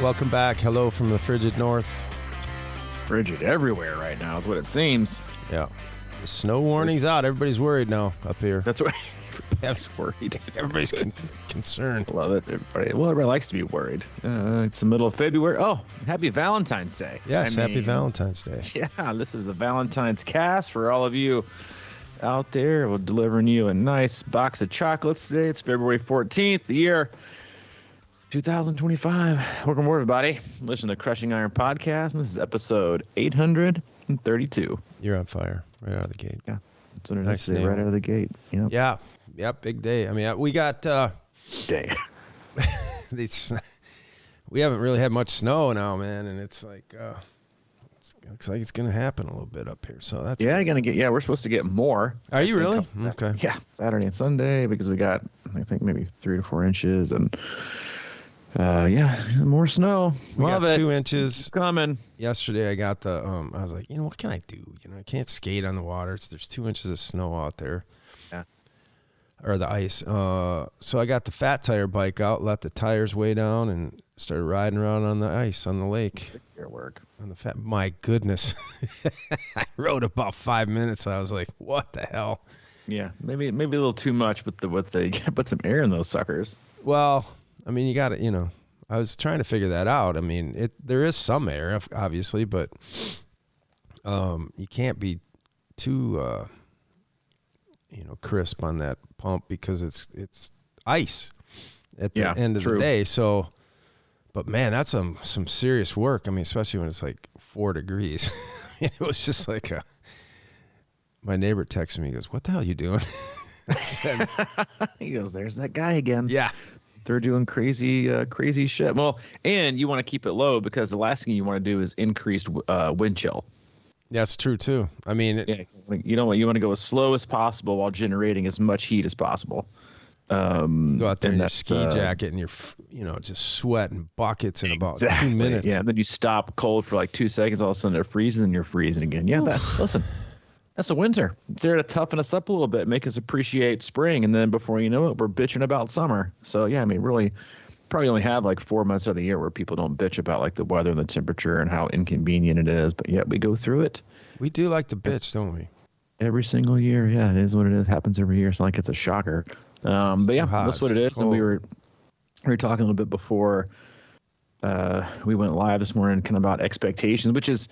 Welcome back. Hello from the frigid north. Frigid everywhere right now is what it seems. Yeah. The snow warning's out. Everybody's worried now up here. That's right. Everybody's worried. Everybody's concerned. Love it. Everybody likes to be worried. It's the middle of February. Oh, happy Valentine's Day. Yes, happy Valentine's Day. Yeah, this is a Valentine's cast for all of you out there. We're delivering you a nice box of chocolates today. It's February 14th, the year 2025. Welcome aboard, everybody. Listen to Crushing Iron Podcast, and this is episode 832. You're on fire right out of the gate. Yeah, that's what it Nice is. name. Right out of the gate. Yep. Yeah. Yep. Big day. I mean, we got, Day. we haven't really had much snow now, man. And it's like, looks like it's going to happen a little bit up here. So that's Yeah, we're supposed to get more. Are you really? Okay. Yeah, Saturday and Sunday, because we got, I think, maybe 3 to 4 inches, and more snow. We Love got it. 2 inches. It's coming. Yesterday I got the, I was like, what can I do? I can't skate on the water. There's 2 inches of snow out there. Yeah. Or the ice. So I got the fat tire bike out, let the tires way down, and started riding around on the ice on the lake. Your work. On the fat. My goodness. I rode about 5 minutes. I was like, what the hell? Yeah, maybe a little too much with the you gotta put some air in those suckers. Well, I mean, you got to, I was trying to figure that out. I mean, there is some air, obviously, but you can't be too, crisp on that pump because it's ice at the end of the day. So, but man, that's some serious work. I mean, especially when it's like 4 degrees. It was just like my neighbor texted me. He goes, "What the hell are you doing?" I said, He goes, "There's that guy again." Yeah. They're doing crazy shit. Well, and you want to keep it low because the last thing you want to do is increased wind chill. That's true too. I mean, you want to go as slow as possible while generating as much heat as possible. Go out there in your ski jacket and you're, just sweating buckets in about 2 minutes. Yeah, and then you stop cold for like 2 seconds. All of a sudden it freezes and you're freezing again. Yeah, listen, that's a winter. It's there to toughen us up a little bit, make us appreciate spring, and then before you know it, we're bitching about summer. So yeah, I mean, really, probably only have like 4 months of the year where people don't bitch about like the weather and the temperature and how inconvenient it is. But yet we go through it. We do like to bitch, don't we? Every single year. Yeah, it is what it is. It happens every year. It's not like it's a shocker. But yeah, that's what it is. And we were talking a little bit before we went live this morning, kind of about expectations, which is,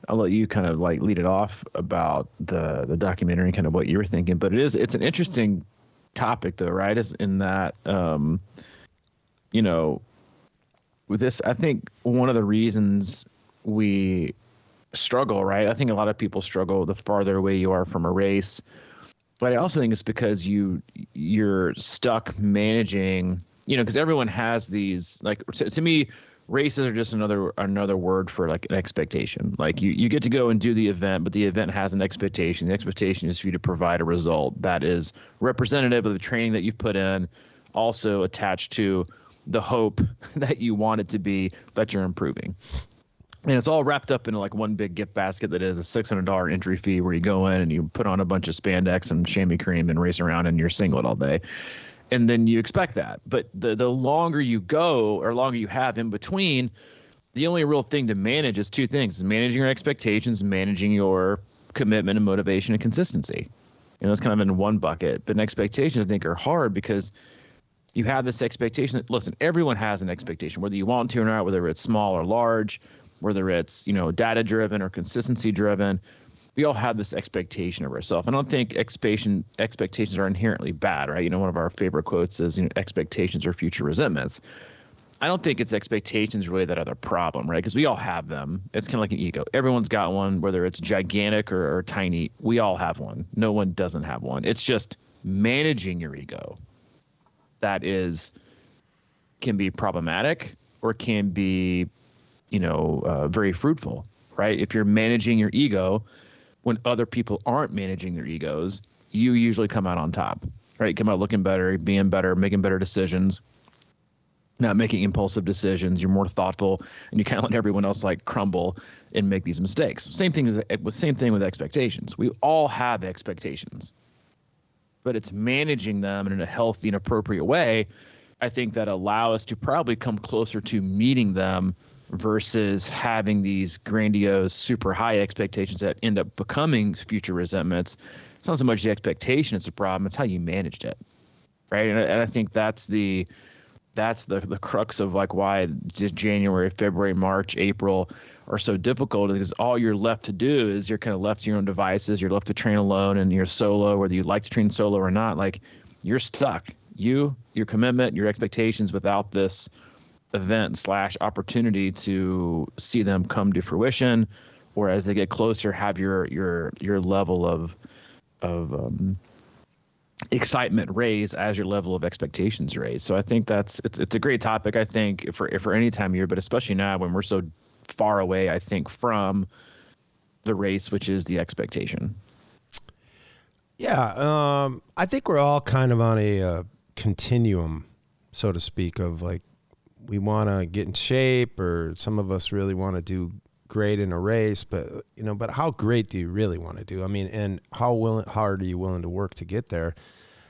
I'll let you kind of like lead it off about the documentary and kind of what you were thinking. But it's an interesting topic though, right? Is in that, with this, I think one of the reasons we struggle, right? I think a lot of people struggle the farther away you are from a race. But I also think it's because you're stuck managing, because everyone has these, like, to me, races are just another word for like an expectation. Like you get to go and do the event, but the event has an expectation. The expectation is for you to provide a result that is representative of the training that you've put in, also attached to the hope that you want it to be that you're improving. And it's all wrapped up into like one big gift basket that is a $600 entry fee where you go in and you put on a bunch of spandex and chamois cream and race around in your singlet all day. And then you expect that. But the longer you go or longer you have in between, the only real thing to manage is two things: managing your expectations, managing your commitment and motivation and consistency. It's kind of in one bucket. But expectations, I think, are hard because you have this expectation that, listen, everyone has an expectation, whether you want to or not, whether it's small or large, whether it's, data driven or consistency driven. We all have this expectation of ourselves. I don't think expectations are inherently bad, right? One of our favorite quotes is, expectations are future resentments. I don't think it's expectations really that are the problem, right? Because we all have them. It's kind of like an ego. Everyone's got one, whether it's gigantic or tiny. We all have one. No one doesn't have one. It's just managing your ego that can be problematic or can be, very fruitful, right? If you're managing your ego when other people aren't managing their egos, you usually come out on top, right? You come out looking better, being better, making better decisions, not making impulsive decisions. You're more thoughtful, and you kind of let everyone else like crumble and make these mistakes. Same thing with expectations. We all have expectations, but it's managing them in a healthy and appropriate way I think that allow us to probably come closer to meeting them versus having these grandiose, super high expectations that end up becoming future resentments. It's not so much the expectation it's a problem, it's how you managed it, right? And I think that's the crux of like why just January, February, March, April are so difficult, because all you're left to do is you're kind of left to your own devices. You're left to train alone, and you're solo, whether you like to train solo or not. Like, you're stuck. Your commitment, your expectations, without this event / opportunity to see them come to fruition, or as they get closer, have your level of excitement raise as your level of expectations raise. So I think it's a great topic, I think, for any time of year, but especially now when we're so far away, I think, from the race, which is the expectation. Yeah. I think we're all kind of on a continuum, so to speak, of like, we want to get in shape, or some of us really want to do great in a race, but how great do you really want to do? I mean, and how hard are you willing to work to get there?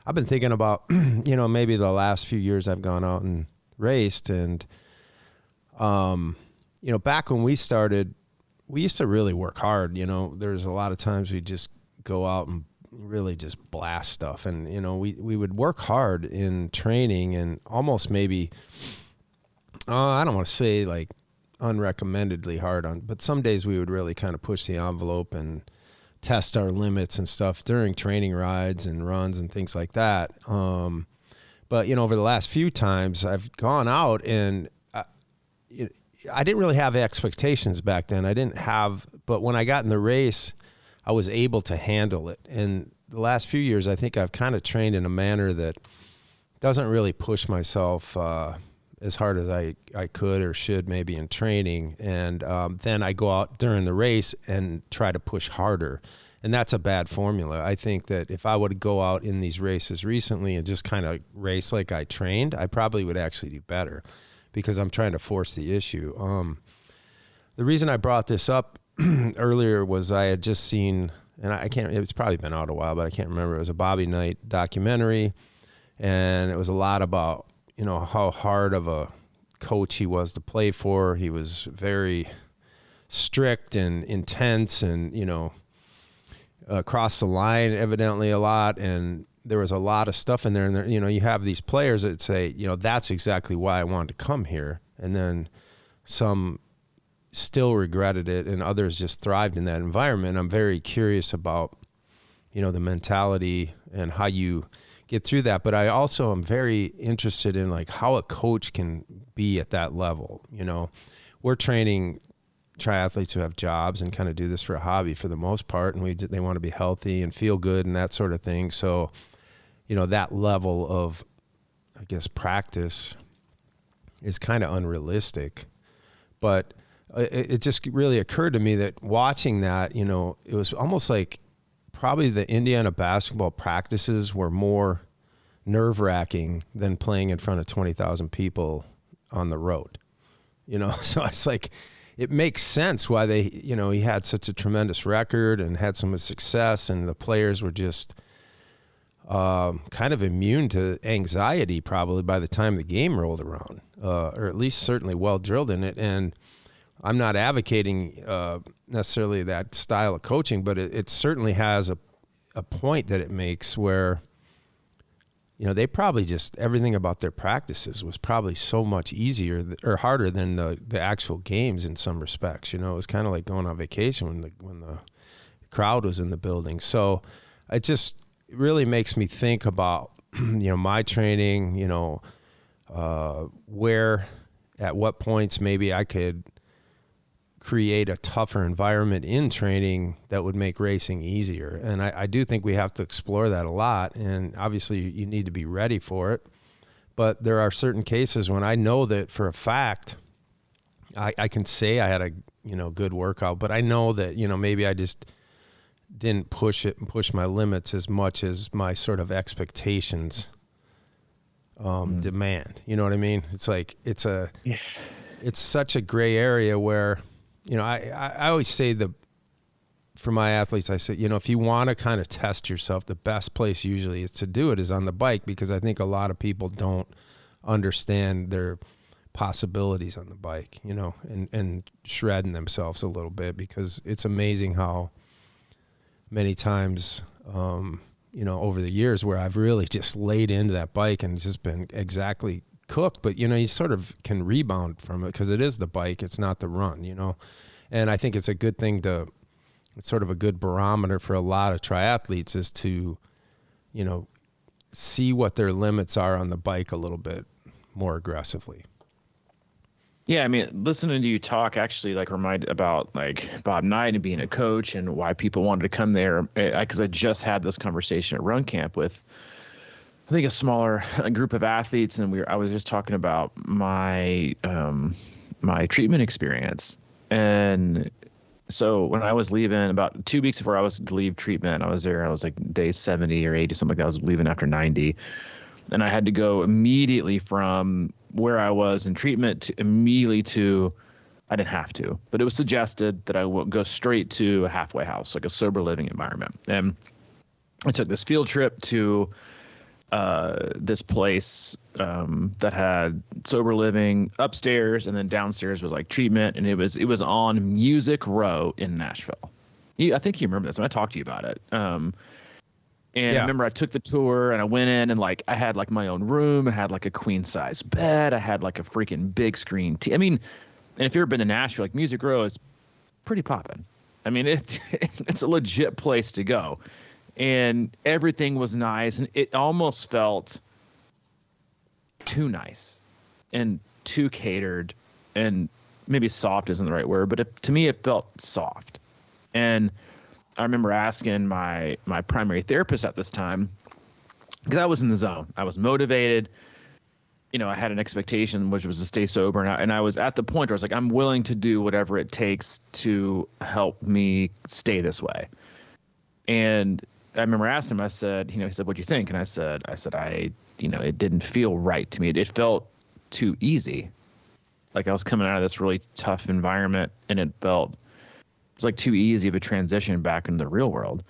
I've been thinking about, maybe the last few years I've gone out and raced, and, back when we started, we used to really work hard. There's a lot of times we just go out and really just blast stuff. And, we would work hard in training, and almost maybe, I don't want to say like unrecommendedly hard but some days we would really kind of push the envelope and test our limits and stuff during training rides and runs and things like that. But, over the last few times I've gone out, and I didn't really have expectations back then. But when I got in the race, I was able to handle it. And the last few years, I think I've kind of trained in a manner that doesn't really push myself as hard as I could or should maybe in training. And then I go out during the race and try to push harder. And that's a bad formula. I think that if I would go out in these races recently and just kind of race like I trained, I probably would actually do better, because I'm trying to force the issue. The reason I brought this up earlier was I had just seen, and it's probably been out a while, but I can't remember. It was a Bobby Knight documentary, and it was a lot about, how hard of a coach he was to play for. He was very strict and intense, and, crossed the line evidently a lot. And there was a lot of stuff in there. And you have these players that say, that's exactly why I wanted to come here. And then some still regretted it, and others just thrived in that environment. I'm very curious about, the mentality and how you get through that. But I also am very interested in like how a coach can be at that level. We're training triathletes who have jobs and kind of do this for a hobby for the most part, and they want to be healthy and feel good and that sort of thing. So, that level of, I guess, practice is kind of unrealistic. But it just really occurred to me that watching that, it was almost like probably the Indiana basketball practices were more nerve-wracking than playing in front of 20,000 people on the road. So it's like, it makes sense why they, he had such a tremendous record and had so much success, and the players were just kind of immune to anxiety probably by the time the game rolled around, or at least certainly well drilled in it. And I'm not advocating necessarily that style of coaching, but it certainly has a point that it makes where, they probably just, everything about their practices was probably so much easier or harder than the actual games in some respects. It was kind of like going on vacation when the crowd was in the building. So it just really makes me think about, my training, where, at what points maybe I could create a tougher environment in training that would make racing easier. And I do think we have to explore that a lot. And obviously you need to be ready for it. But there are certain cases when I know that for a fact, I can say I had a, good workout, but I know that, maybe I just didn't push it and push my limits as much as my sort of expectations demand. You know what I mean? It's like, it's such a gray area where, I always say for my athletes, I say, if you want to kind of test yourself, the best place usually is to do it is on the bike, because I think a lot of people don't understand their possibilities on the bike, you know, and shredding themselves a little bit, because it's amazing how many times, you know, over the years where I've really just laid into that bike and just been exactly cooked, but, you know, you sort of can rebound from it because it is the bike, it's not the run, you know. And I think it's a good thing it's sort of a good barometer for a lot of triathletes is to, you know, see what their limits are on the bike a little bit more aggressively. Yeah, I mean, listening to you talk actually like reminded about like Bob Knight and being a coach and why people wanted to come there. Because I just had this conversation at Run Camp with, I think, a smaller group of athletes, and I was just talking about my my treatment experience. And so when I was leaving, about 2 weeks before I was to leave treatment, I was there. I was like day 70 or 80, something like that. I was leaving after 90. And I had to go immediately from where I was in treatment immediately to, I didn't have to, but it was suggested that I would go straight to a halfway house, like a sober living environment. And I took this field trip to this place that had sober living upstairs, and then downstairs was like treatment, and it was on Music Row in Nashville. I think you remember this when I talked to you about it. And I remember I took the tour and I went in and like I had like my own room. I had like a queen size bed. I had like a freaking big screen TV. I mean, and if you've ever been to Nashville, like Music Row is pretty poppin'. I mean, it's a legit place to go. And everything was nice, and it almost felt too nice and too catered, and maybe soft isn't the right word, but to me it felt soft. And I remember asking my primary therapist at this time, because I was in the zone. I was motivated. You know, I had an expectation, which was to stay sober. And I was at the point where I was like, I'm willing to do whatever it takes to help me stay this way. And I remember asking him, I said, you know, he said, what'd you think? And I said, it didn't feel right to me. It felt too easy. Like I was coming out of this really tough environment, and it was like too easy of a transition back into the real world.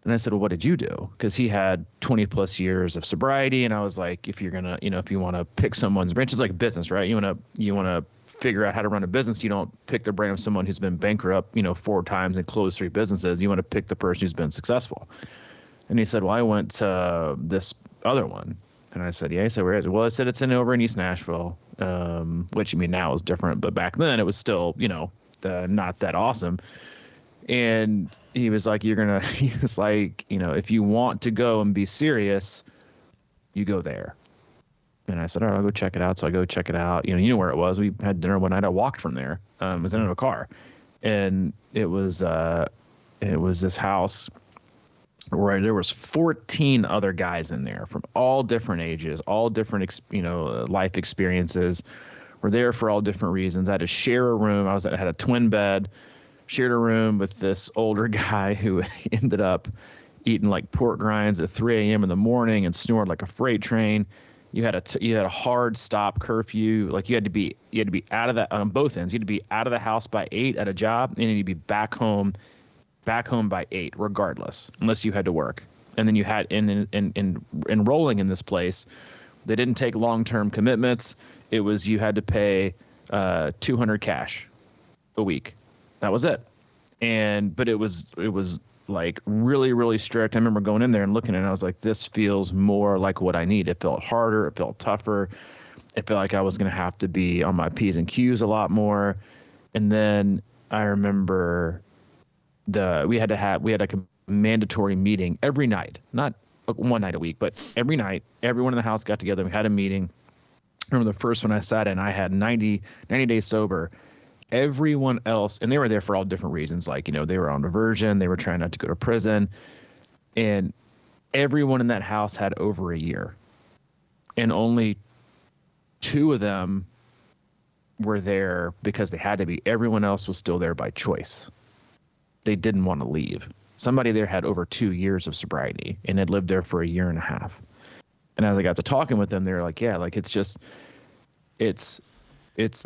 And I said, well, what did you do? Because he had 20 plus years of sobriety. And I was like, if you're going to, you know, if you want to pick someone's brain, it's like business, right? You want to figure out how to run a business. You don't pick the brain of someone who's been bankrupt, you know, 4 times and closed 3 businesses. You want to pick the person who's been successful. And he said, well, I went to this other one. And I said, yeah. He said, where is it? Well, I said, it's over in East Nashville, which I mean, now is different, but back then it was still, you know, not that awesome. And he was like, he was like, you know, if you want to go and be serious, you go there. And I said, all right, I'll go check it out. So I go check it out. You know where it was. We had dinner one night. I walked from there. It was in a car. And it was this house where there was 14 other guys in there from all different ages, all different, life experiences. We're there for all different reasons. I had to share a room. I had a twin bed, shared a room with this older guy who ended up eating like pork rinds at 3 a.m. in the morning and snored like a freight train. You had a hard stop curfew. Like you had to be out of that on both ends. You had to be out of the house by 8 at a job, and you'd be back home by 8, regardless, unless you had to work. And then you had in enrolling in this place, they didn't take long-term commitments. It was you had to pay $200 cash a week. That was it. But it was like really, really strict. I remember going in there and looking at it, and I was like, this feels more like what I need. It felt harder. It felt tougher. It felt like I was going to have to be on my P's and Q's a lot more. And then I remember we had like a mandatory meeting every night, not one night a week, but every night, everyone in the house got together and we had a meeting. I remember the first one I sat in, I had 90 days sober. Everyone else, and they were there for all different reasons. Like, they were on diversion. They were trying not to go to prison. And everyone in that house had over a year. And only 2 of them were there because they had to be. Everyone else was still there by choice. They didn't want to leave. Somebody there had over 2 years of sobriety and had lived there for a year and a half. And as I got to talking with them, they were like, yeah, like it's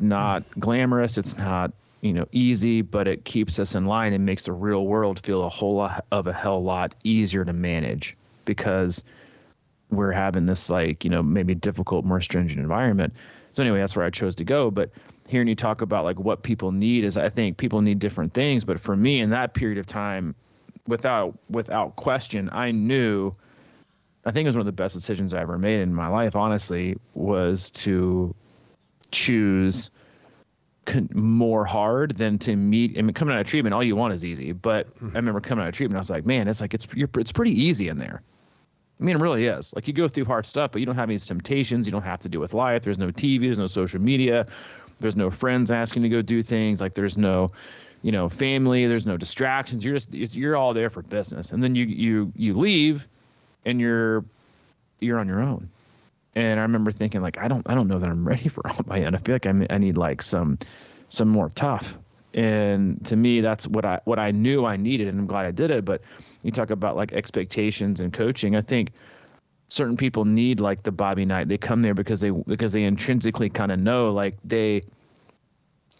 not glamorous. It's not, easy, but it keeps us in line and makes the real world feel a hell lot easier to manage, because we're having this like, maybe difficult, more stringent environment. So anyway, that's where I chose to go. But hearing you talk about like what people need is, I think people need different things. But for me in that period of time, without question, I think it was one of the best decisions I ever made in my life, honestly, was to choose more hard than to meet. I mean, coming out of treatment, all you want is easy. But I remember coming out of treatment, I was like, man, it's like, it's pretty easy in there. I mean, it really is. Like, you go through hard stuff, but you don't have any temptations. You don't have to deal with life. There's no TV. There's no social media. There's no friends asking to go do things. Like, there's no, family. There's no distractions. You're all there for business. And then you leave, and you're on your own. And I remember thinking, like, I don't know that I'm ready for all my end. I feel like I need like some more tough. And to me, that's what I knew I needed, and I'm glad I did it. But you talk about like expectations and coaching. I think certain people need like the Bobby Knight. They come there because they intrinsically kind of know like they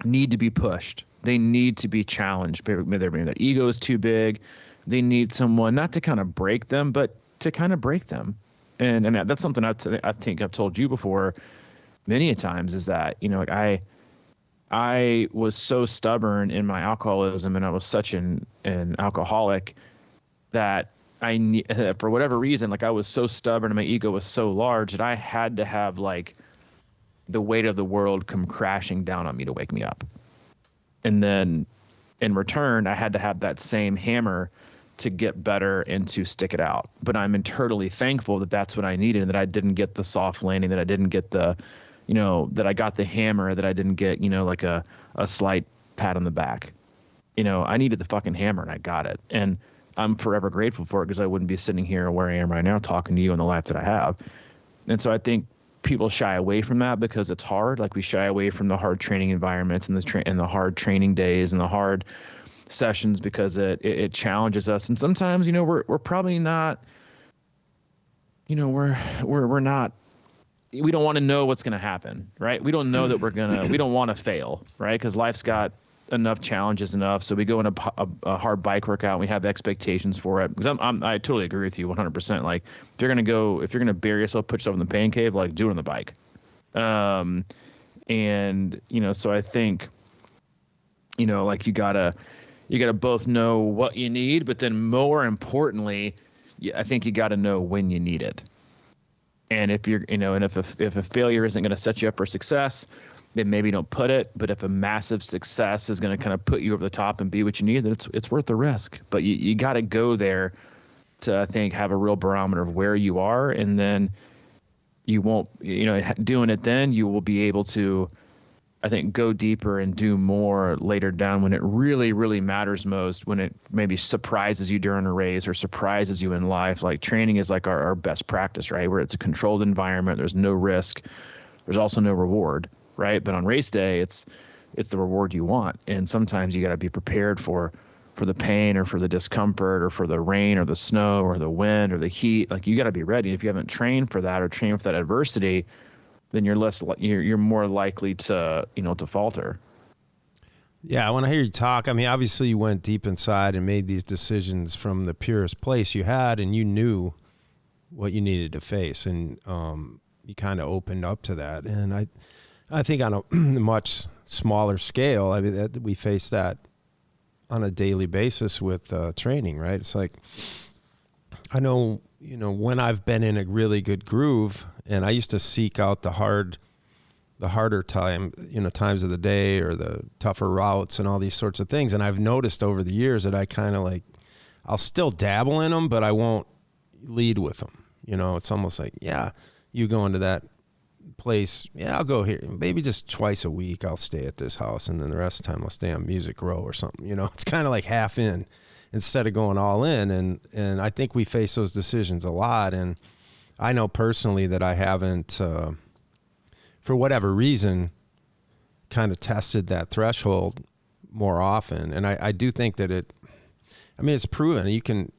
need to be pushed. They need to be challenged. Maybe their ego is too big. They need someone not to kind of break them, but to kind of break them. And that's something I think I've told you before many a times, is that, like I was so stubborn in my alcoholism, and I was such an alcoholic that for whatever reason, like I was so stubborn and my ego was so large that I had to have like the weight of the world come crashing down on me to wake me up. And then in return, I had to have that same hammer to get better and to stick it out. But I'm eternally thankful that that's what I needed, and that I didn't get the soft landing, that I didn't get the, that I got the hammer, that I didn't get, like a slight pat on the back. I needed the fucking hammer, and I got it. And I'm forever grateful for it, because I wouldn't be sitting here where I am right now talking to you in the life that I have. And so I think people shy away from that because it's hard. Like, we shy away from the hard training environments and the hard training days and the hard sessions because it challenges us. And sometimes, we're probably not, we're not, we don't want to know what's going to happen, right? We don't know that we don't want to fail, right? Because life's got enough challenges enough. So we go in a hard bike workout and we have expectations for it. Because I totally agree with you 100%. Like, if you're going to bury yourself, put yourself in the pain cave, like, do it on the bike. And, so I think, like you gotta both know what you need, but then more importantly, I think you got to know when you need it. And if you're, and if a failure isn't going to set you up for success, then maybe don't put it. But if a massive success is going to kind of put you over the top and be what you need, then it's worth the risk. But you got to go there to, I think, have a real barometer of where you are. And then you won't, doing it then, you will be able to, I think, go deeper and do more later down when it really, really matters most, when it maybe surprises you during a race or surprises you in life. Like, training is like our best practice, right? Where it's a controlled environment. There's no risk. There's also no reward, right? But on race day, it's the reward you want. And sometimes you got to be prepared for the pain or for the discomfort or for the rain or the snow or the wind or the heat. Like, you got to be ready. If you haven't trained for that or trained for that adversity, then you're more likely to falter. Yeah, when I hear you talk, I mean, obviously you went deep inside and made these decisions from the purest place you had, and you knew what you needed to face, and you kind of opened up to that. And I think on a much smaller scale, I mean, we face that on a daily basis with training, right? It's like, I know, when I've been in a really good groove, and I used to seek out the harder times of the day or the tougher routes and all these sorts of things. And I've noticed over the years that I kind of like, I'll still dabble in them, but I won't lead with them. It's almost like, yeah, you go into that place. Yeah, I'll go here. Maybe just twice a week I'll stay at this house, and then the rest of the time I'll stay on Music Row or something. It's kind of like half in instead of going all in. And I think we face those decisions a lot. And I know personally that I haven't, for whatever reason, kind of tested that threshold more often. And I do think that it's proven. You can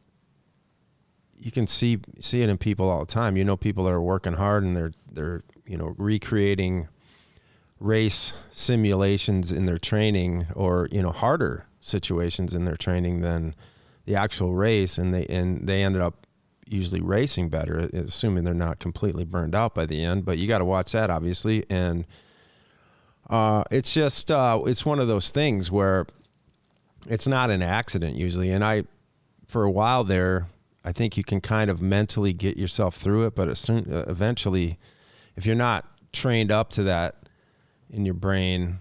see it in people all the time. People that are working hard and they're recreating race simulations in their training, or harder situations in their training than the actual race, and they ended up usually racing better, assuming they're not completely burned out by the end. But you got to watch that, obviously. And it's just it's one of those things where it's not an accident usually. And for a while there, I think you can kind of mentally get yourself through it, but eventually, if you're not trained up to that in your brain,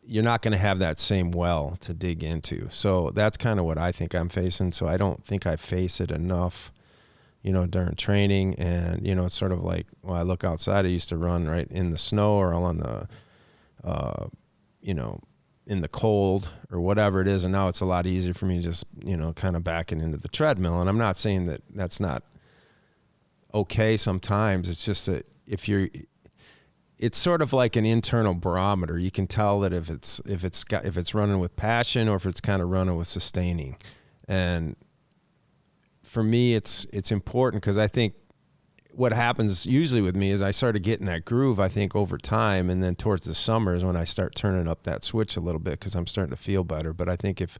you're not going to have that same well to dig into. So that's kind of what I think I'm facing. So I don't think I face it enough, during training. And, it's sort of like, when I look outside, I used to run right in the snow or on the, in the cold or whatever it is. And now it's a lot easier for me just, kind of backing into the treadmill. And I'm not saying that that's not okay sometimes. It's just that it's sort of like an internal barometer. You can tell that if it's running with passion or if it's kind of running with sustaining. And for me, it's important because I think what happens usually with me is I started getting that groove, I think, over time. And then towards the summer is when I start turning up that switch a little bit because I'm starting to feel better. But I think if,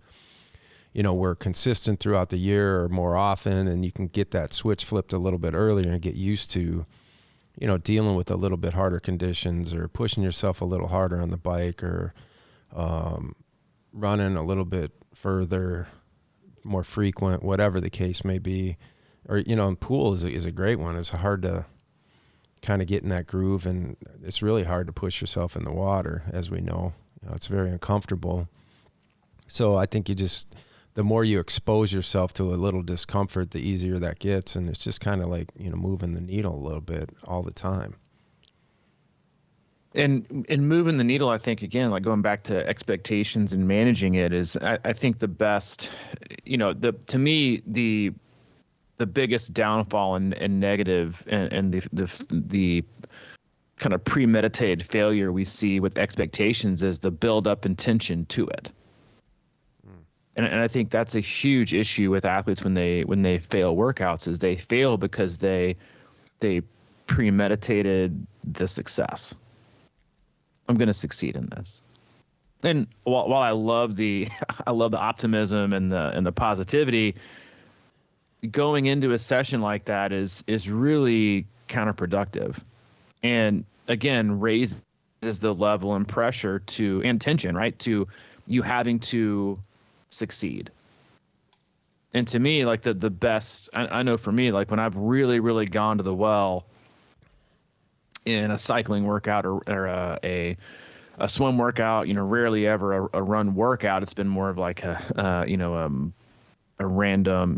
we're consistent throughout the year or more often, and you can get that switch flipped a little bit earlier and get used to, dealing with a little bit harder conditions or pushing yourself a little harder on the bike or running a little bit further, more frequent, whatever the case may be. Or, pool is a great one. It's hard to kind of get in that groove, and it's really hard to push yourself in the water, as we know. It's very uncomfortable. So I think the more you expose yourself to a little discomfort, the easier that gets. And it's just kind of like, moving the needle a little bit all the time. And moving the needle, I think, again, like going back to expectations and managing it is, I think the best, to me, the biggest downfall and negative and the kind of premeditated failure we see with expectations is the build-up intention to it. And I think that's a huge issue with athletes when they fail workouts is they fail because they premeditated the success. I'm going to succeed in this. And while I love the optimism and the positivity, going into a session like that is really counterproductive. And again, raises the level and pressure and tension, right? To you having to succeed. And to me, like the best, I know for me, like when I've really, really gone to the well in a cycling workout or a swim workout, rarely ever a run workout. It's been more of like a random,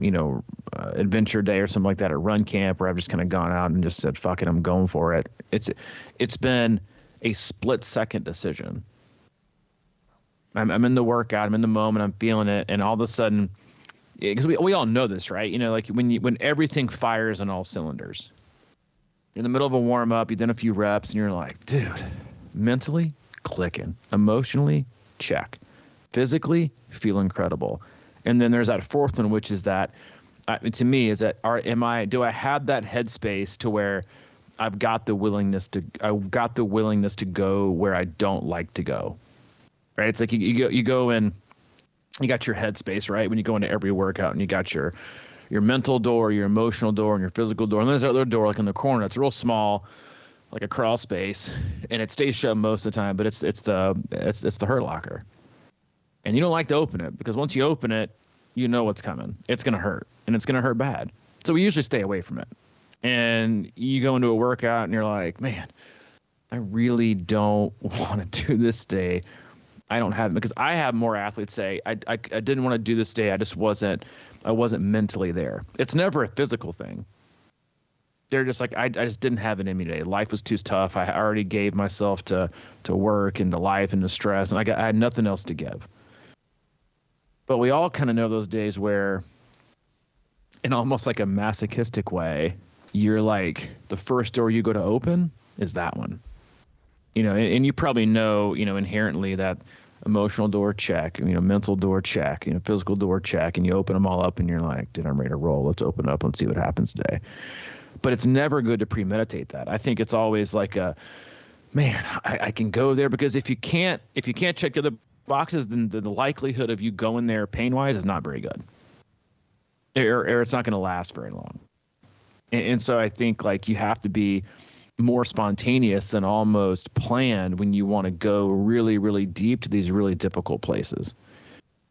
adventure day or something like that, a run camp where I've just kind of gone out and just said, fuck it, I'm going for it. It's been a split second decision. I'm in the workout, I'm in the moment, I'm feeling it, and all of a sudden, because we all know this, right? Like when everything fires on all cylinders. In the middle of a warm up, you've done a few reps, and you're like, dude, mentally clicking, emotionally check, physically feel incredible, and then there's that fourth one, which is that, to me, is that do I have that headspace to where I've got the willingness to go where I don't like to go. Right, it's like you go in, you got your headspace, right? When you go into every workout, and you got your mental door, your emotional door, and your physical door, and there's that other door like in the corner. It's real small, like a crawl space, and it stays shut most of the time. But it's the hurt locker, and you don't like to open it because once you open it, you know what's coming. It's gonna hurt, and it's gonna hurt bad. So we usually stay away from it. And you go into a workout, and you're like, man, I really don't want to do this today. I don't have, because I have more athletes say I didn't want to do this day. I wasn't mentally there. It's never a physical thing. They're just like, I just didn't have it in me today. Life was too tough. I already gave myself to work and to life and to stress, and I had nothing else to give. But we all kind of know those days where, in almost like a masochistic way, you're like, the first door you go to open is that one. And you probably know, inherently that emotional door check, mental door check, physical door check, and you open them all up and you're like, dude, I'm ready to roll. Let's open up. Let's see what happens today. But it's never good to premeditate that. I think it's always like I can go there, because if you can't check the other boxes, then the likelihood of you going there pain wise is not very good, or it's not going to last very long. And so I think like you have to be more spontaneous than almost planned when you want to go really, really deep to these really difficult places.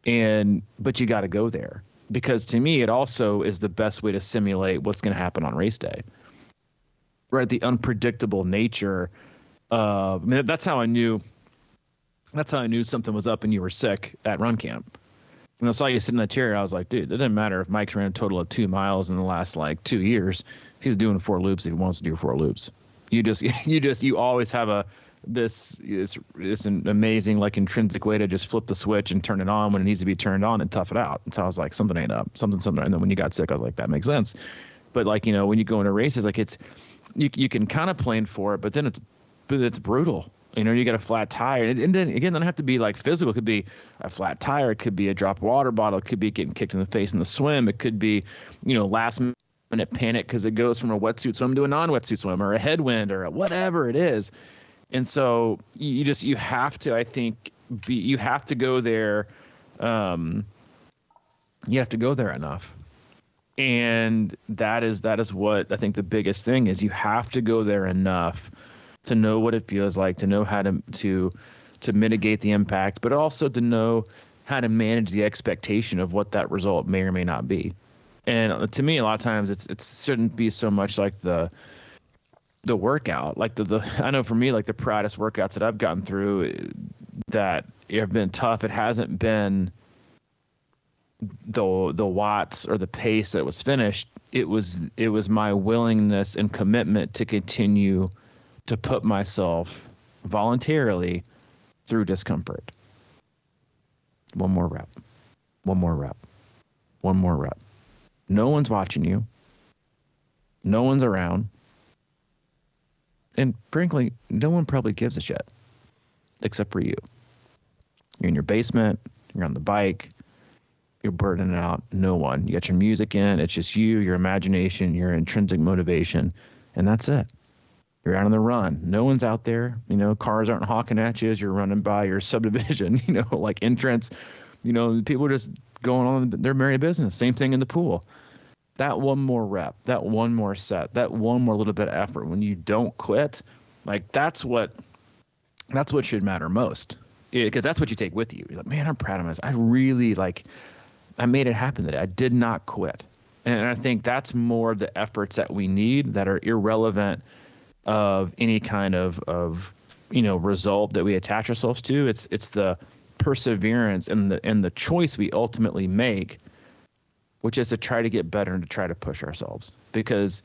But you got to go there, because to me, it also is the best way to simulate what's going to happen on race day. Right. The unpredictable nature of, I mean, that's how I knew something was up and you were sick at run camp. When I saw you sitting in that chair, I was like, dude, it doesn't matter if Mike's ran a total of 2 miles in the last like 2 years. He's doing 4 loops if he wants to do 4 loops. You always have this an amazing like intrinsic way to just flip the switch and turn it on when it needs to be turned on and tough it out. And so I was like, something ain't up, something. And then when you got sick, I was like, that makes sense. But like, you know, when you go into races, like you can kind of plan for it, but then it's brutal. You know, you get a flat tire, and then again, doesn't have to be like physical. It could be a flat tire. It could be a dropped water bottle. It could be getting kicked in the face in the swim. It could be, you know, last minute panic because it goes from a wetsuit swim to a non-wetsuit swim, or a headwind, or whatever it is. And so you have to, I think, you have to go there. You have to go there enough. And that is what I think the biggest thing is. You have to go there enough to know what it feels like, to know how to mitigate the impact, but also to know how to manage the expectation of what that result may or may not be. And to me, a lot of times it shouldn't be so much like the workout, like I know for me, like the proudest workouts that I've gotten through that have been tough, it hasn't been the watts or the pace that was finished. It was my willingness and commitment to continue to put myself voluntarily through discomfort. One more rep. No one's watching you. No one's around. And frankly, no one probably gives a shit except for you. You're in your basement. You're on the bike. You're burning out. No one. You got your music in. It's just you, your imagination, your intrinsic motivation, and that's it. You're out on the run. No one's out there. You know, cars aren't honking at you as you're running by your subdivision, you know, like entrance. You know, people are just going on their merry business. Same thing in the pool. That one more rep, that one more set, that one more little bit of effort, when you don't quit, like that's what should matter most. Because that's what you take with you. You're like, man, I'm proud of myself. I made it happen today. I did not quit. And I think that's more the efforts that we need that are irrelevant of any kind of you know, result that we attach ourselves to. It's the perseverance and the choice we ultimately make, which is to try to get better and to try to push ourselves. Because,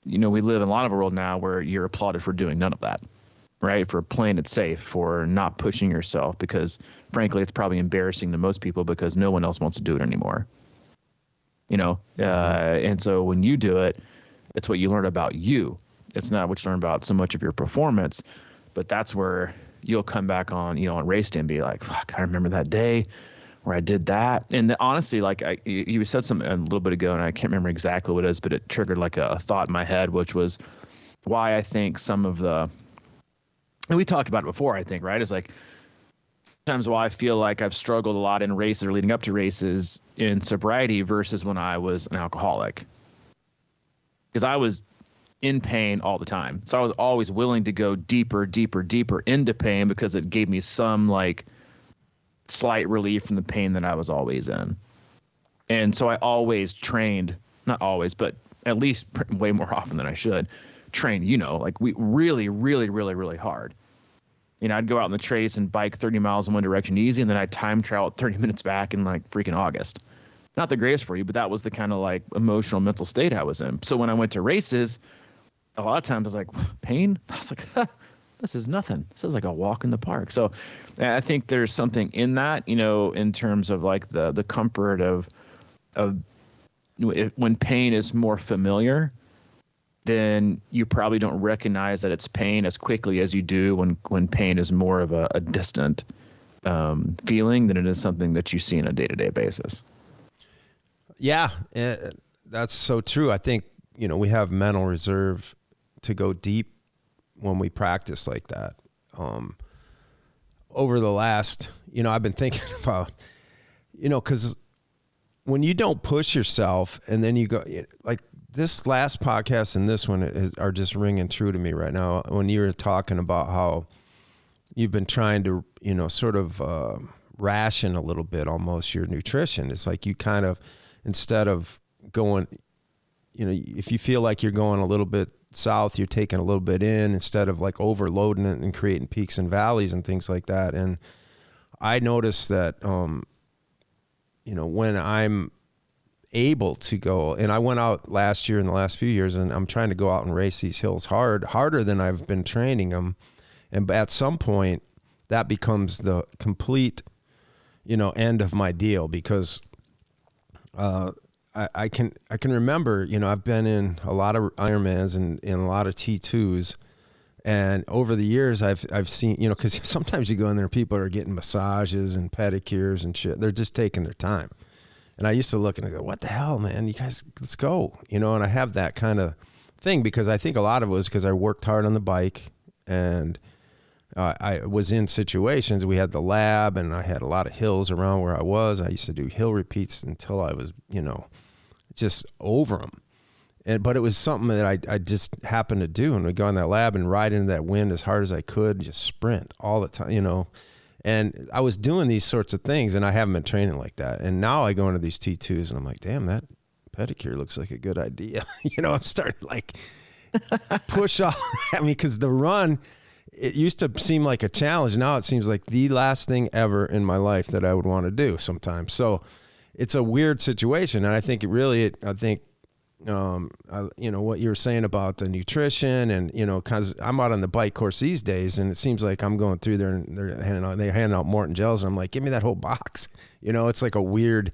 you know, we live in a lot of a world now where you're applauded for doing none of that, right? For playing it safe, for not pushing yourself, because frankly, it's probably embarrassing to most people because no one else wants to do it anymore. You know, and so when you do it, it's what you learn about you. It's not what you learn about so much of your performance, but that's where you'll come back on, you know, on race day and be like, fuck, I remember that day where I did that. And honestly, like you said something a little bit ago, and I can't remember exactly what it is, but it triggered like a thought in my head, which was why I think some of and we talked about it before, I think, right? It's like sometimes why I feel like I've struggled a lot in races or leading up to races in sobriety versus when I was an alcoholic. Because I was in pain all the time. So I was always willing to go deeper into pain because it gave me some like slight relief from the pain that I was always in. And so I always trained, not always, but at least way more often than I should, train, you know, like we really hard. You know, I'd go out in the trace and bike 30 miles in one direction easy, and then I'd time travel 30 minutes back in like freaking August. Not the greatest for you, but that was the kind of like emotional mental state I was in. So when I went to races, a lot of times I was like, pain? I was like, this is nothing. This is like a walk in the park. So I think there's something in that, you know, in terms of like the comfort of when pain is more familiar, then you probably don't recognize that it's pain as quickly as you do when pain is more of a distant feeling than it is something that you see on a day-to-day basis. Yeah, that's so true. I think, you know, we have mental reserve to go deep when we practice like that. Over the last, you know, I've been thinking about, you know, because when you don't push yourself and then you go, like this last podcast and this one are just ringing true to me right now. When you were talking about how you've been trying to, sort of ration a little bit almost your nutrition. It's like you kind of, instead of going, if you feel like you're going a little bit south, you're taking a little bit in instead of like overloading it and creating peaks and valleys and things like that. And I noticed that, when I'm able to go, and I went out last year in the last few years, and I'm trying to go out and race these hills harder than I've been training them. And at some point that becomes the complete, end of my deal, because, I can remember, I've been in a lot of Ironmans and in a lot of T2s, and over the years I've seen, because sometimes you go in there and people are getting massages and pedicures and shit. They're just taking their time. And I used to look and I go, what the hell, man? You guys, let's go. And I have that kind of thing, because I think a lot of it was because I worked hard on the bike, and I was in situations. We had the lab, and I had a lot of hills around where I was. I used to do hill repeats until I was, just over them. But it was something that I just happened to do. And we'd go in that lab and ride into that wind as hard as I could, and just sprint all the time, And I was doing these sorts of things, and I haven't been training like that. And now I go into these T2s, and I'm like, damn, that pedicure looks like a good idea. I'm starting to like push off. Because the run, it used to seem like a challenge. Now it seems like the last thing ever in my life that I would want to do sometimes. So it's a weird situation. And I think what you were saying about the nutrition, and, cause I'm out on the bike course these days, and it seems like I'm going through there and they're handing out Morton gels, and I'm like, give me that whole box. It's like a weird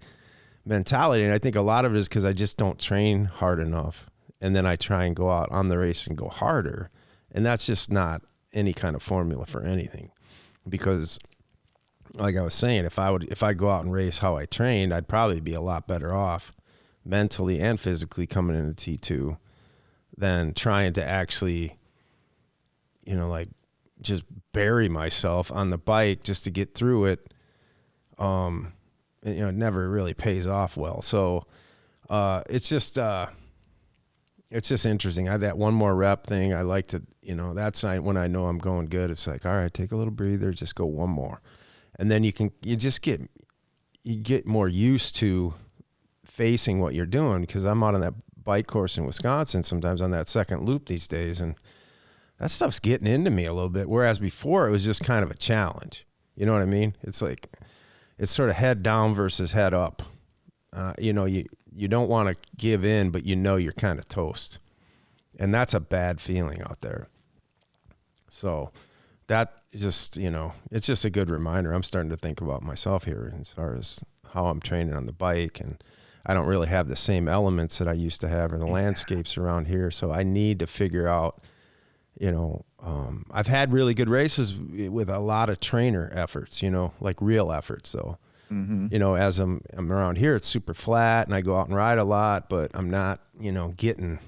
mentality. And I think a lot of it is cause I just don't train hard enough. And then I try and go out on the race and go harder. And that's just not any kind of formula for anything, because like I was saying, if I go out and race how I trained, I'd probably be a lot better off mentally and physically coming into T2 than trying to actually, like just bury myself on the bike just to get through it. It never really pays off well. So, it's just interesting. I had that one more rep thing. I like to, that's when I know I'm going good. It's like, all right, take a little breather, just go one more. And then you get more used to facing what you're doing, because I'm out on that bike course in Wisconsin sometimes on that second loop these days, and that stuff's getting into me a little bit, whereas before it was just kind of a challenge. You know what I mean? It's like it's sort of head down versus head up. You don't want to give in, but you're kind of toast, and that's a bad feeling out there. So that just, it's just a good reminder. I'm starting to think about myself here as far as how I'm training on the bike, and I don't really have the same elements that I used to have in the landscapes around here. So I need to figure out, I've had really good races with a lot of trainer efforts, like real efforts. So, as I'm around here, it's super flat, and I go out and ride a lot, but I'm not, getting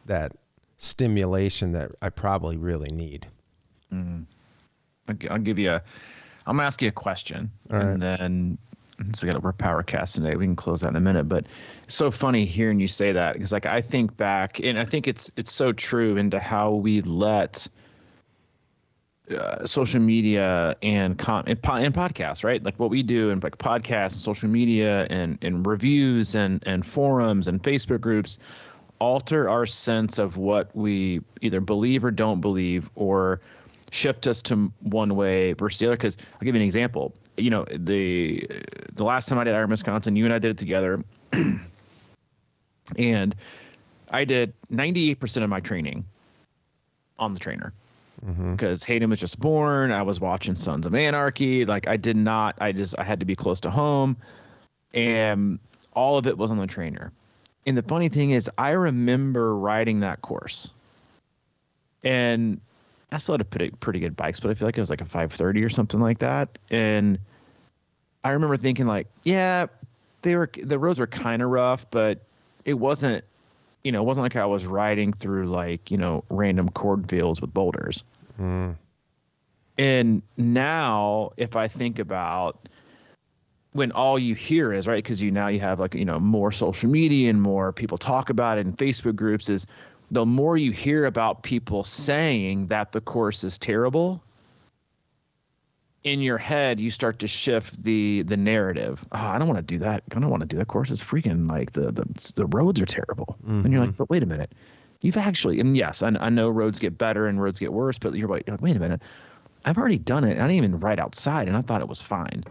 that stimulation that I probably really need. I'm gonna ask you a question, and then, so we're PowerCast today. We can close that in a minute, but it's so funny hearing you say that, because like I think back, and I think it's so true into how we let social media and podcasts, right? Like what we do in like podcasts and social media and reviews and forums and Facebook groups alter our sense of what we either believe or don't believe, or shift us to one way versus the other. Because I'll give you an example. The last time I did Iron Wisconsin, you and I did it together, and I did 98% of my training on the trainer, because Hayden was just born. I was watching Sons of Anarchy. Like I had to be close to home, and all of it was on the trainer. And the funny thing is, I remember riding that course, and I still had pretty good bikes, but I feel like it was like a 530 or something like that. And I remember thinking like, yeah, the roads were kind of rough, but it wasn't like I was riding through like, random cornfields with boulders. And now if I think about when all you hear is, right, because now you have like, more social media and more people talk about it in Facebook groups, is the more you hear about people saying that the course is terrible, in your head you start to shift the narrative. Oh, I don't want to do that. I don't want to do that course. It's freaking like the roads are terrible. And you're like, but wait a minute. You've actually, and yes, I know roads get better and roads get worse, but you're like, wait a minute. I've already done it. I didn't even ride outside and I thought it was fine.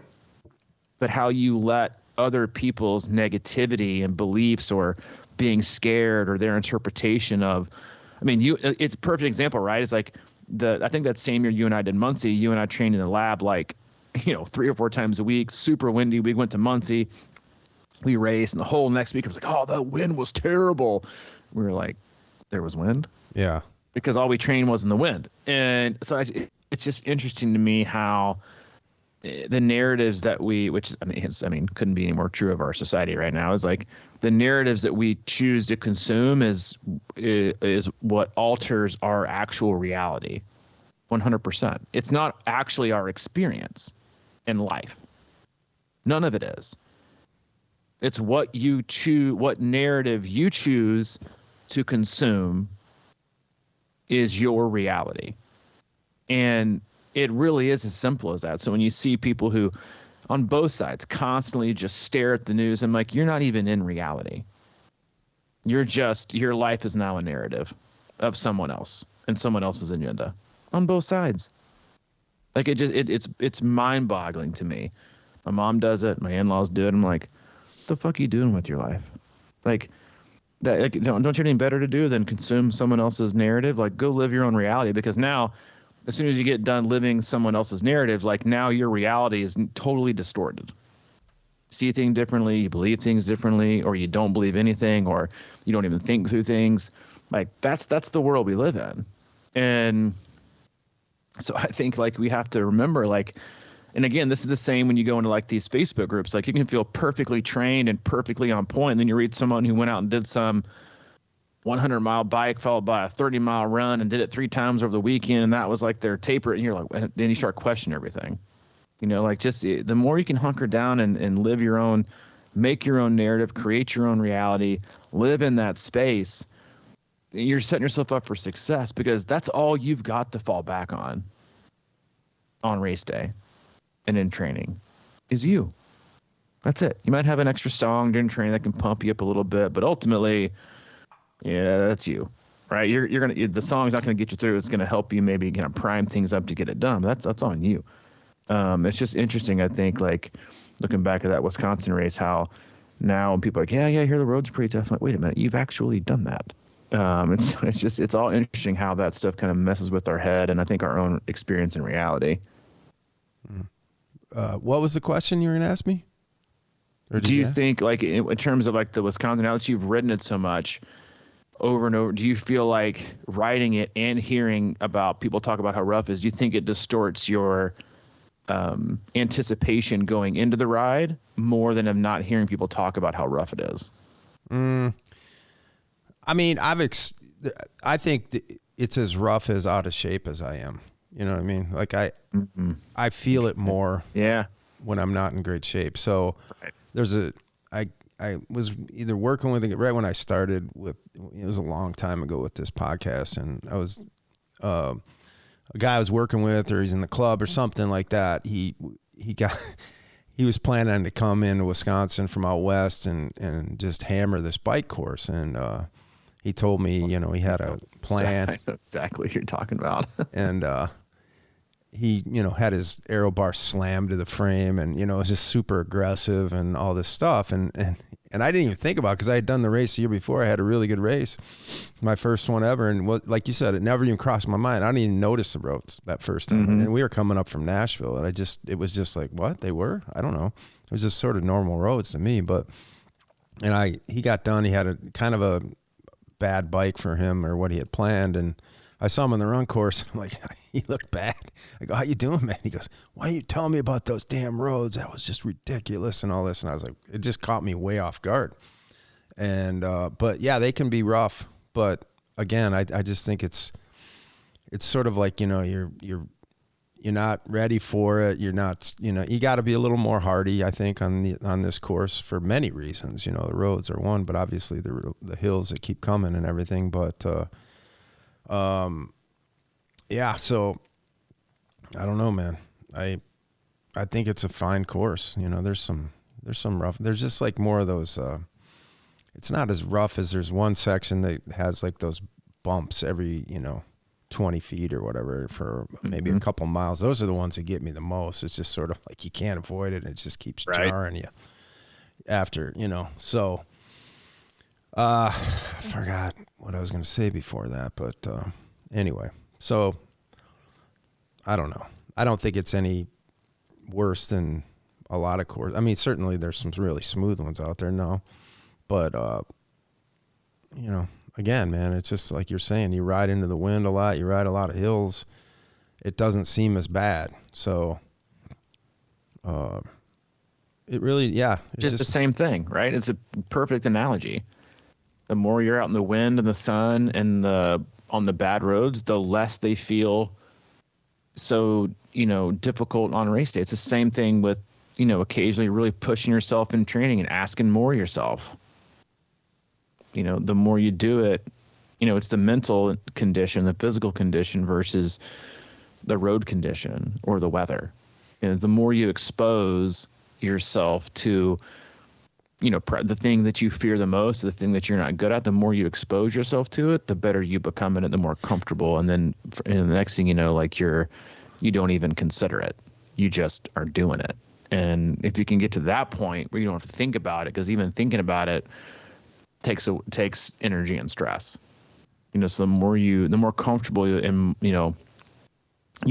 But how you let other people's negativity and beliefs or being scared or their interpretation of, it's a perfect example, right? It's like I think that same year you and I did Muncie, you and I trained in the lab like, 3 or 4 times a week, super windy. We went to Muncie, we raced, and the whole next week it was like, oh, the wind was terrible. We were like, there was wind? Yeah. Because all we trained was in the wind. And so it's just interesting to me how the narratives that couldn't be any more true of our society right now, is like the narratives that we choose to consume is what alters our actual reality 100%. It's not actually our experience in life. None of it is. It's what you choose, what narrative you choose to consume is your reality. And it really is as simple as that. So when you see people who, on both sides, constantly just stare at the news, I'm like, you're not even in reality. Your life is now a narrative of someone else and someone else's agenda on both sides. Like it's mind-boggling to me. My mom does it. My in-laws do it. I'm like, what the fuck are you doing with your life? Like, that, like, don't you have anything better to do than consume someone else's narrative? Like, go live your own reality, because now, as soon as you get done living someone else's narrative, like now your reality is totally distorted. See things differently, you believe things differently, or you don't believe anything, or you don't even think through things. Like that's the world we live in. And so I think like we have to remember, like, and again, this is the same when you go into like these Facebook groups, like you can feel perfectly trained and perfectly on point, and then you read someone who went out and did some 100-mile bike followed by a 30-mile run and did it 3 times over the weekend, and that was like their taper, and you're like, and then you start questioning everything. Like just the more you can hunker down and live your own, make your own narrative, create your own reality, live in that space, you're setting yourself up for success, because that's all you've got to fall back on race day and in training is you. That's it. You might have an extra song during training that can pump you up a little bit, but ultimately, yeah, that's you, right? The song's not going to get you through. It's going to help you maybe kind of prime things up to get it done. That's on you. It's just interesting, I think, like looking back at that Wisconsin race, how now when people are like, yeah, I hear the road's pretty tough. I'm like, wait a minute, you've actually done that. It's all interesting how that stuff kind of messes with our head, and I think our own experience in reality. What was the question you were going to ask me? Or do you think, like, in terms of like the Wisconsin, now that you've ridden it so much over and over, do you feel like riding it and hearing about people talk about how rough it is, do you think it distorts your anticipation going into the ride more than of not hearing people talk about how rough it is? I mean, I think it's as rough as out of shape as I am. You know what I mean? Like I feel it more when I'm not in great shape. So I was either working with it right when I started with, it was a long time ago with this podcast, and I was a guy I was working with, or he's in the club or something like that. He was planning to come into Wisconsin from out west and just hammer this bike course, and he told me, he had a plan. I know exactly what you're talking about. And he, had his aero bar slammed to the frame, and, it was just super aggressive and all this stuff. And I didn't even think about it, because I had done the race the year before. I had a really good race, my first one ever. And like you said, it never even crossed my mind. I didn't even notice the roads that first time. And we were coming up from Nashville, and it was just like, what? They were? I don't know. It was just sort of normal roads to me. He got done. He had a kind of a bad bike for him, or what he had planned, and I saw him on the run course. I'm like, he looked bad. I go, how you doing, man? He goes, why don't you tell me about those damn roads? That was just ridiculous and all this. And I was like, it just caught me way off guard. And but yeah, they can be rough. But again, I just think it's sort of like, you're you're not ready for it. You're not, you got to be a little more hardy, I think, on this course for many reasons. The roads are one, but obviously the hills that keep coming and everything. But yeah, so I don't know, man. I think it's a fine course. There's some rough. There's just like more of those. It's not as rough as there's one section that has like those bumps every 20 feet or whatever for maybe a couple miles. Those are the ones that get me the most. It's just sort of like you can't avoid it. It just keeps jarring you after, So I forgot what I was going to say before that, but anyway. So I don't know. I don't think it's any worse than a lot of courses. I mean, certainly there's some really smooth ones out there now, but again, man, it's just like you're saying, you ride into the wind a lot, you ride a lot of hills. It doesn't seem as bad. So it really, yeah. Just the same thing, right? It's a perfect analogy. The more you're out in the wind and the sun and on the bad roads, the less they feel so, difficult on race day. It's the same thing with, occasionally really pushing yourself in training and asking more of yourself. The more you do it, it's the mental condition, the physical condition versus the road condition or the weather. And the more you expose yourself to, the thing that you fear the most, the thing that you're not good at, the more you expose yourself to it, the better you become in it, the more comfortable. And then the next thing you know, like you don't even consider it. You just are doing it. And if you can get to that point where you don't have to think about it, because even thinking about it takes energy and stress. So the more comfortable you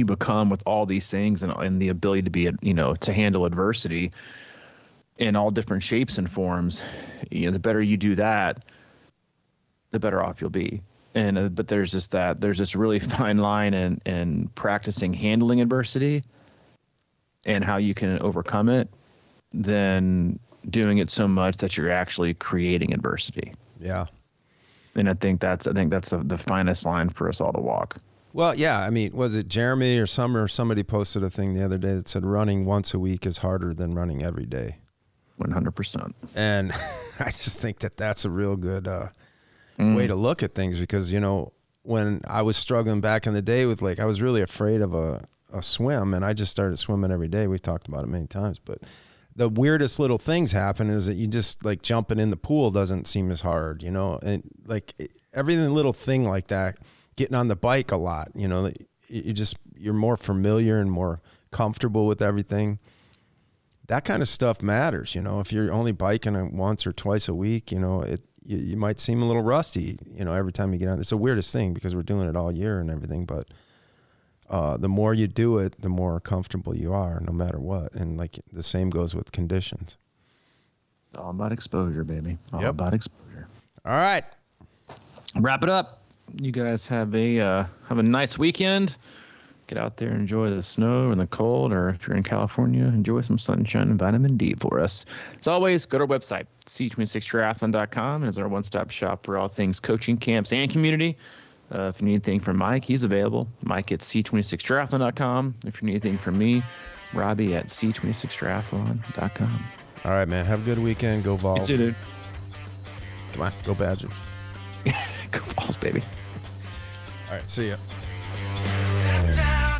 become with all these things and the ability to be, to handle adversity in all different shapes and forms, the better you do that, the better off you'll be. And but there's this really fine line in practicing handling adversity and how you can overcome it, than doing it so much that you're actually creating adversity. Yeah. And I think that's the finest line for us all to walk. Well, yeah. I mean, was it Jeremy or somebody posted a thing the other day that said running once a week is harder than running every day. 100%. And I just think that's a real good way to look at things, because, when I was struggling back in the day with I was really afraid of a swim, and I just started swimming every day. We've talked about it many times, but the weirdest little things happen is that you just jumping in the pool doesn't seem as hard, and everything little thing like that, getting on the bike a lot, you're more familiar and more comfortable with everything. That kind of stuff matters. If you're only biking once or twice a week, you might seem a little rusty, every time you get on. It's the weirdest thing because we're doing it all year and everything, but the more you do it, the more comfortable you are, no matter what. And the same goes with conditions. It's all about exposure, baby. All about exposure. All right. Wrap it up. You guys have a nice weekend. Get out there, enjoy the snow and the cold, or if you're in California, enjoy some sunshine and vitamin D for us. As always, go to our website, c26triathlon.com, is our one-stop shop for all things coaching, camps, and community. If you need anything from Mike, he's available. Mike at c26triathlon.com. If you need anything from me, Robbie at c26triathlon.com. All right, man. Have a good weekend. Go Vols. You too, dude. Come on. Go Badgers. Go Vols, baby. All right. See ya. Downtown.